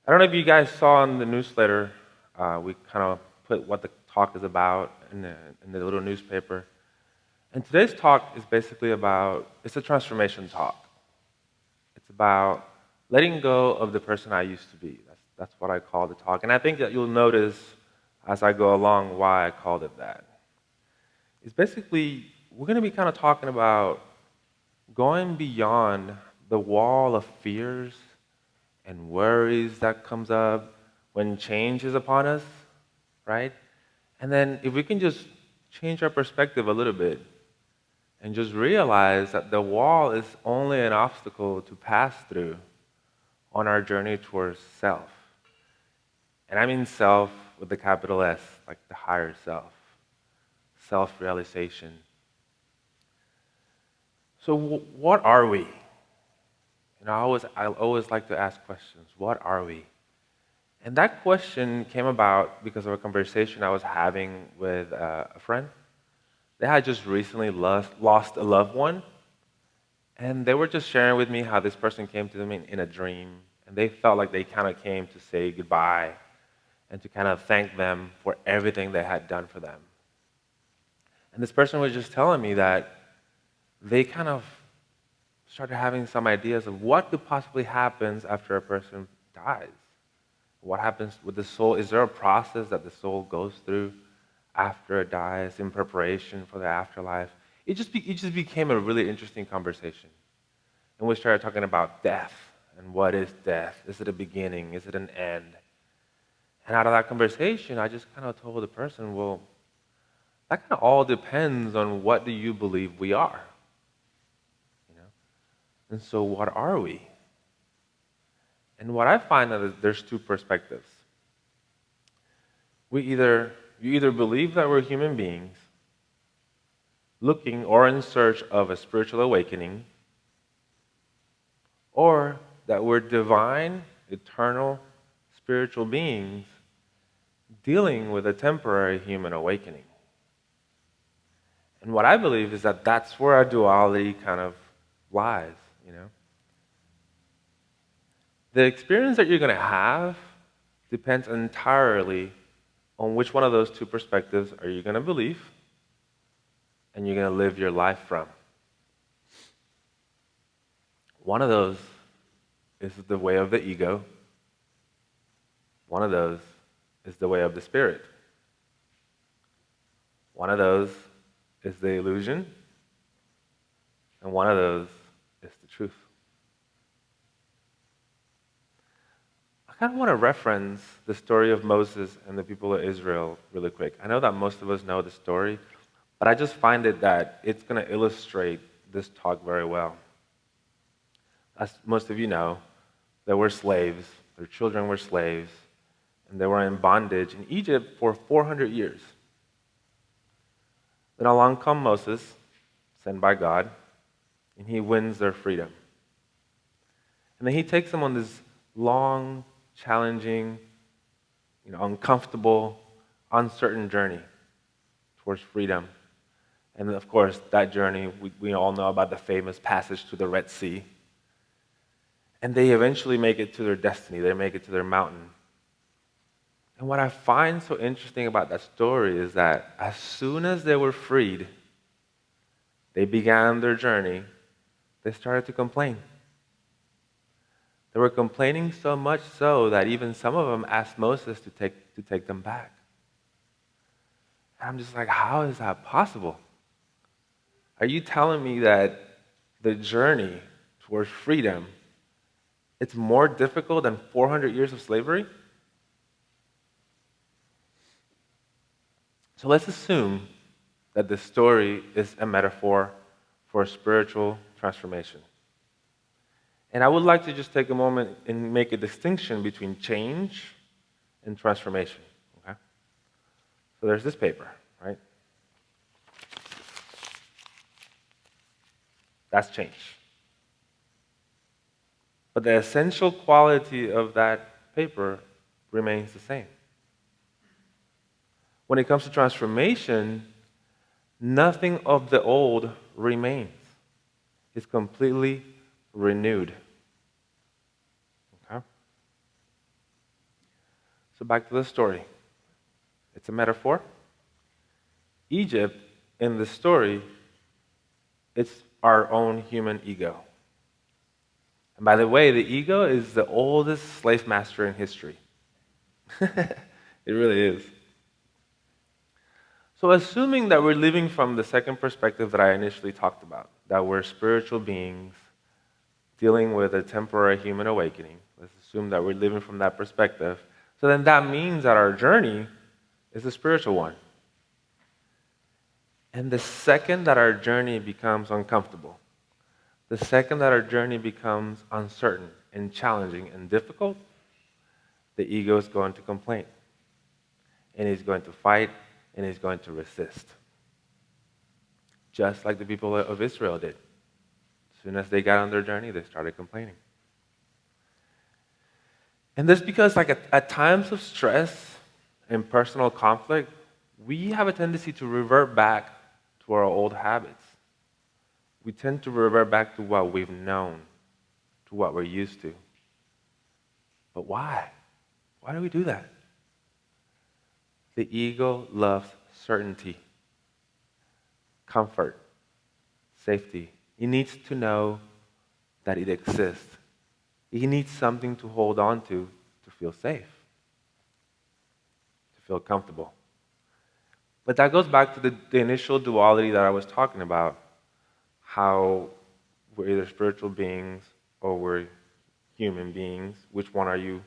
I don't know if you guys saw in the newsletter, we kind of put what the talk is about in the little newspaper. And today's talk is basically about, it's a transformation talk. It's about letting go of the person I used to be. That's what I call the talk. And I think that you'll notice as I go along why I called it that. It's basically, we're going to be kind of talking about going beyond the wall of fears and worries that comes up when change is upon us, right? And then if we can just change our perspective a little bit and just realize that the wall is only an obstacle to pass through on our journey towards self. And I mean self with the capital S, like the higher self, self-realization. So what are we? I always like to ask questions. What are we? And that question came about because of a conversation I was having with a friend. They had just recently lost a loved one, and they were just sharing with me how this person came to them in a dream, and they felt like they kind of came to say goodbye and to kind of thank them for everything they had done for them. And this person was just telling me that they kind of started having some ideas of what could possibly happen after a person dies. What happens with the soul? Is there a process that the soul goes through after it dies in preparation for the afterlife? It just became a really interesting conversation. And we started talking about death and what is death? Is it a beginning? Is it an end? And out of that conversation, I just kind of told the person, well, that kind of all depends on what do you believe we are, you know? And so what are we? And what I find that is there's two perspectives. You either believe that we're human beings looking or in search of a spiritual awakening, or that we're divine, eternal, spiritual beings dealing with a temporary human awakening. And what I believe is that that's where our duality kind of lies, you know? The experience that you're going to have depends entirely on which one of those two perspectives are you going to believe and you're going to live your life from. One of those is the way of the ego. One of those is the way of the spirit. One of those is the illusion, and one of those is the truth. I kind of want to reference the story of Moses and the people of Israel really quick. I know that most of us know the story, but I just find it that it's going to illustrate this talk very well. As most of you know, they were slaves, their children were slaves, and they were in bondage in Egypt for 400 years. Then along comes Moses, sent by God, and he wins their freedom. And then he takes them on this long, challenging, uncomfortable, uncertain journey towards freedom. And of course, that journey, we all know about the famous passage to the Red Sea. And they eventually make it to their destiny. They make it to their mountain. And what I find so interesting about that story is that as soon as they were freed, they began their journey, they started to complain. They were complaining so much so that even some of them asked Moses to take them back. And I'm just like, how is that possible? Are you telling me that the journey towards freedom, it's more difficult than 400 years of slavery? So let's assume that this story is a metaphor for spiritual transformation. And I would like to just take a moment and make a distinction between change and transformation. Okay? So there's this paper, right? That's change. But the essential quality of that paper remains the same. When it comes to transformation, nothing of the old remains. It's completely renewed. Okay? So back to the story. It's a metaphor. Egypt, in the story, it's our own human ego. And by the way, the ego is the oldest slave master in history. It really is. So, assuming that we're living from the second perspective that I initially talked about, that we're spiritual beings dealing with a temporary human awakening, let's assume that we're living from that perspective. So, then that means that our journey is a spiritual one. And the second that our journey becomes uncomfortable, the second that our journey becomes uncertain and challenging and difficult, the ego is going to complain. And he's going to fight and he's going to resist. Just like the people of Israel did. As soon as they got on their journey, they started complaining. And that's because at times of stress and personal conflict, we have a tendency to revert back to our old habits. We tend to revert back to what we've known, to what we're used to. But why? Why do we do that? The ego loves certainty, comfort, safety. He needs to know that it exists. He needs something to hold on to feel safe, to feel comfortable. But that goes back to the initial duality that I was talking about, how we're either spiritual beings or we're human beings. Which one are you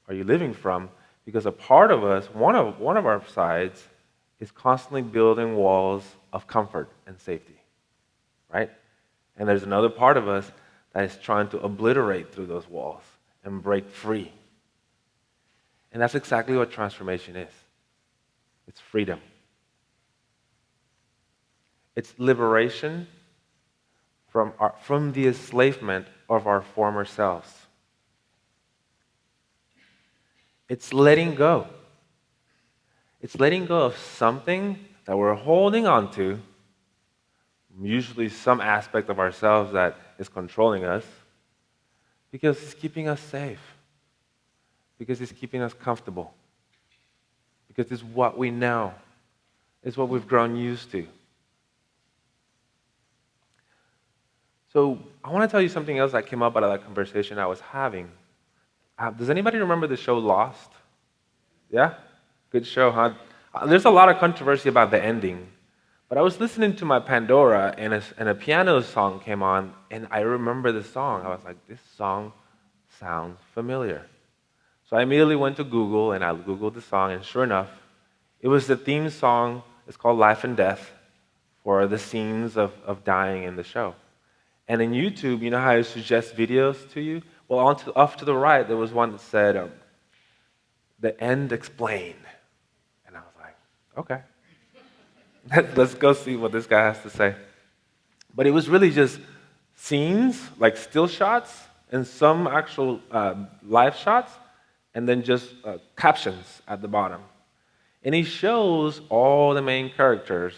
living from? Because a part of us, one of our sides, is constantly building walls of comfort and safety, right? And there's another part of us that is trying to obliterate through those walls and break free. And that's exactly what transformation is. It's freedom. It's liberation from the enslavement of our former selves. It's letting go. It's letting go of something that we're holding on to, usually some aspect of ourselves that is controlling us, because it's keeping us safe, because it's keeping us comfortable, because it's what we know, it's what we've grown used to. So I want to tell you something else that came up out of that conversation I was having. Does anybody remember the show Lost? Yeah? Good show, huh? There's a lot of controversy about the ending. But I was listening to my Pandora, and a piano song came on, and I remember the song. I was like, this song sounds familiar. So I immediately went to Google, and I Googled the song, and sure enough, it was the theme song. It's called Life and Death, for the scenes of dying in the show. And in YouTube, you know how it suggests videos to you? Well, off to the right, there was one that said, The End Explained. And I was like, okay. Let's go see what this guy has to say. But it was really just scenes, like still shots, and some actual live shots, and then just captions at the bottom. And he shows all the main characters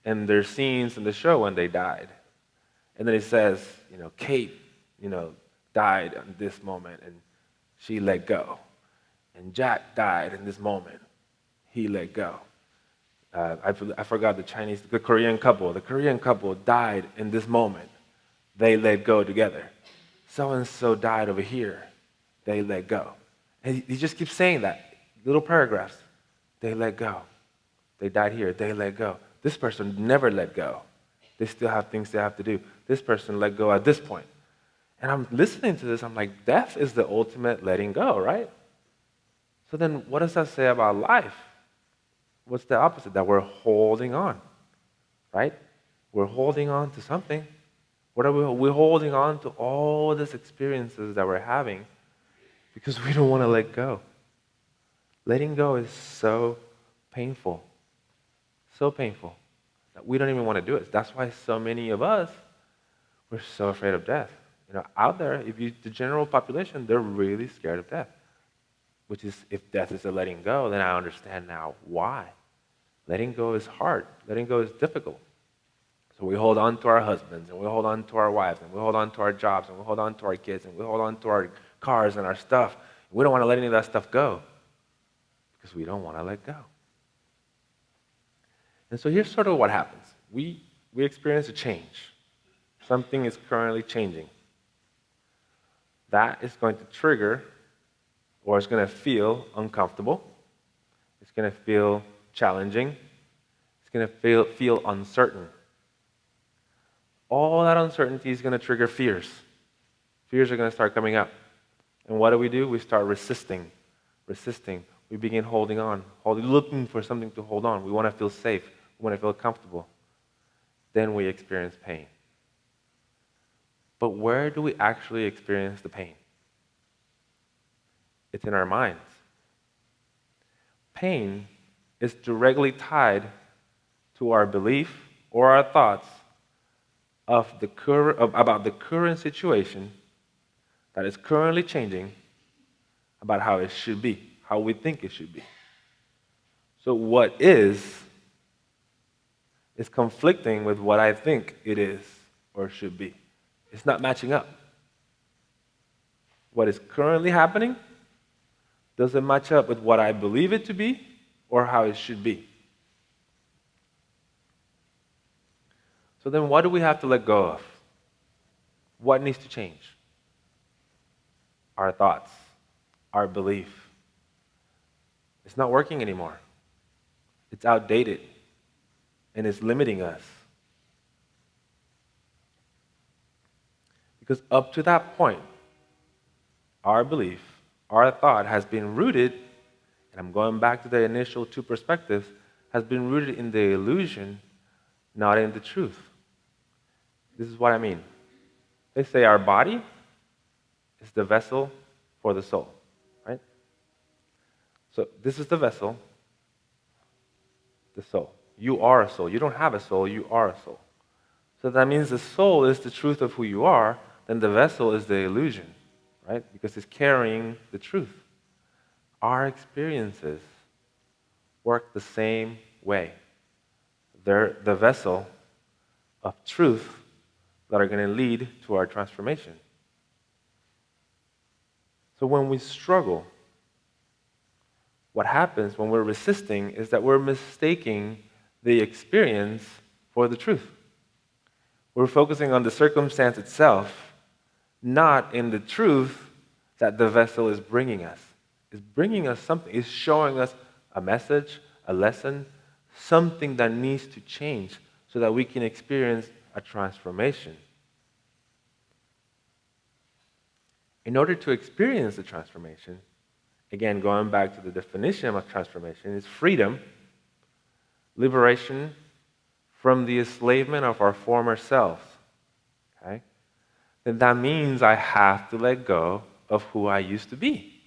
and their scenes in the show when they died. And then it says, Kate, died in this moment, and she let go. And Jack died in this moment. He let go. I forgot the Korean couple. The Korean couple died in this moment. They let go together. So-and-so died over here. They let go. And he just keeps saying that. Little paragraphs. They let go. They died here. They let go. This person never let go. They still have things they have to do. This person let go at this point. And I'm listening to this. I'm like, death is the ultimate letting go, right? So then what does that say about life? What's the opposite? That we're holding on, right? We're holding on to something. What are we? We're holding on to all these experiences that we're having because we don't want to let go. Letting go is so painful. So painful that we don't even want to do it. That's why so many of us, we're so afraid of death. Out there, the general population, they're really scared of death. Which is, if death is a letting go, then I understand now why. Letting go is hard. Letting go is difficult. So we hold on to our husbands, and we hold on to our wives, and we hold on to our jobs, and we hold on to our kids, and we hold on to our cars and our stuff. We don't want to let any of that stuff go. because we don't want to let go. And so here's sort of what happens. We experience a change. Something is currently changing. That is going to trigger, or it's going to feel uncomfortable. It's going to feel challenging. It's going to feel uncertain. All that uncertainty is going to trigger fears. Fears are going to start coming up. And what do? We start resisting. We begin holding on, looking for something to hold on. We want to feel safe. We want to feel comfortable. Then we experience pain. But where do we actually experience the pain? It's in our minds. Pain is directly tied to our belief or our thoughts about the current situation that is currently changing, about how it should be, how we think it should be. So what is conflicting with what I think it is or should be. It's not matching up. What is currently happening doesn't match up with what I believe it to be or how it should be. So then what do we have to let go of? What needs to change? Our thoughts, our belief. It's not working anymore. It's outdated, and it's limiting us. Because up to that point, our belief, our thought has been rooted, and I'm going back to the initial two perspectives, has been rooted in the illusion, not in the truth. This is what I mean. They say our body is the vessel for the soul, right? So this is the vessel, the soul. You are a soul. You don't have a soul, you are a soul. So that means the soul is the truth of who you are, then the vessel is the illusion, right? Because it's carrying the truth. Our experiences work the same way. They're the vessel of truth that are going to lead to our transformation. So when we struggle, what happens when we're resisting is that we're mistaking the experience for the truth. We're focusing on the circumstance itself, not in the truth that the vessel is bringing us. It's bringing us something. It's showing us a message, a lesson, something that needs to change so that we can experience a transformation. In order to experience the transformation, again, going back to the definition of transformation, is freedom, liberation from the enslavement of our former selves. Okay? Then that means I have to let go of who I used to be,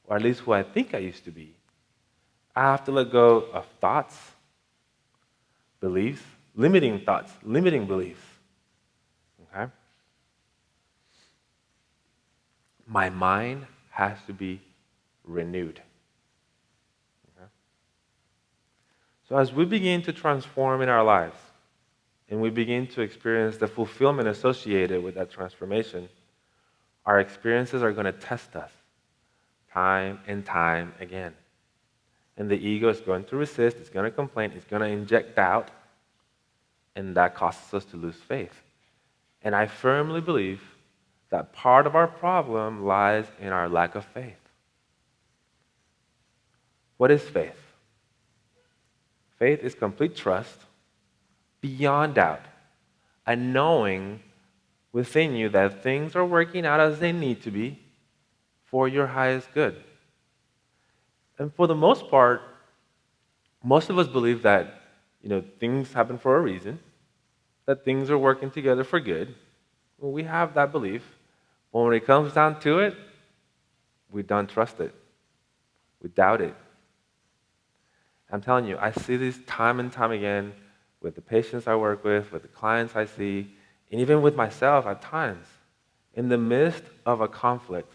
or at least who I think I used to be. I have to let go of thoughts, beliefs, limiting thoughts, limiting beliefs. Okay? My mind has to be renewed. Okay? So as we begin to transform in our lives, and we begin to experience the fulfillment associated with that transformation, our experiences are going to test us time and time again. And the ego is going to resist, it's going to complain, it's going to inject doubt, and that causes us to lose faith. And I firmly believe that part of our problem lies in our lack of faith. What is faith? Faith is complete trust, beyond doubt, a knowing within you that things are working out as they need to be for your highest good. And for the most part, most of us believe that things happen for a reason, that things are working together for good. Well, we have that belief. But when it comes down to it, we don't trust it. We doubt it. I'm telling you, I see this time and time again with the patients I work with the clients I see, and even with myself at times. In the midst of a conflict,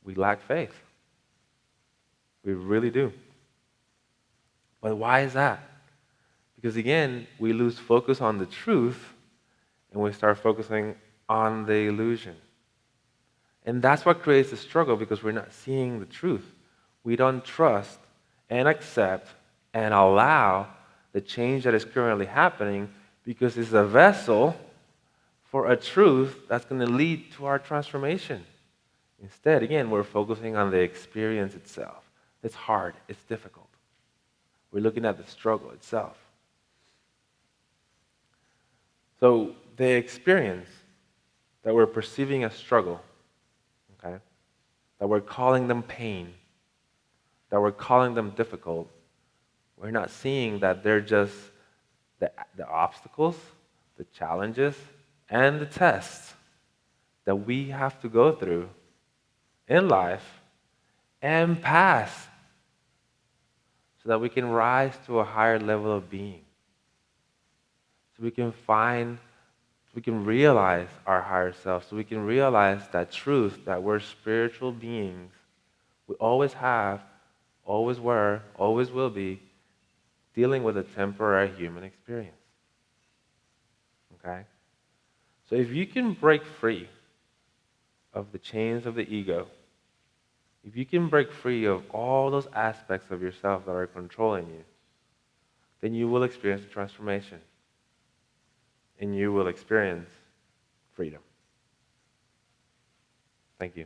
we lack faith. We really do. But why is that? Because again, we lose focus on the truth and we start focusing on the illusion. And that's what creates the struggle, because we're not seeing the truth. we don't trust and accept and allow the change that is currently happening because it's a vessel for a truth that's going to lead to our transformation. Instead, again, we're focusing on the experience itself. It's hard, it's difficult. We're looking at the struggle itself. So the experience that we're perceiving as struggle, okay, that we're calling them pain, that we're calling them difficult, we're not seeing that they're just the obstacles, the challenges, and the tests that we have to go through in life and pass so that we can rise to a higher level of being. So we can realize our higher self, so we can realize that truth that we're spiritual beings. We always have, always were, always will be, dealing with a temporary human experience. Okay? So if you can break free of the chains of the ego, if you can break free of all those aspects of yourself that are controlling you, then you will experience a transformation. And you will experience freedom. Thank you.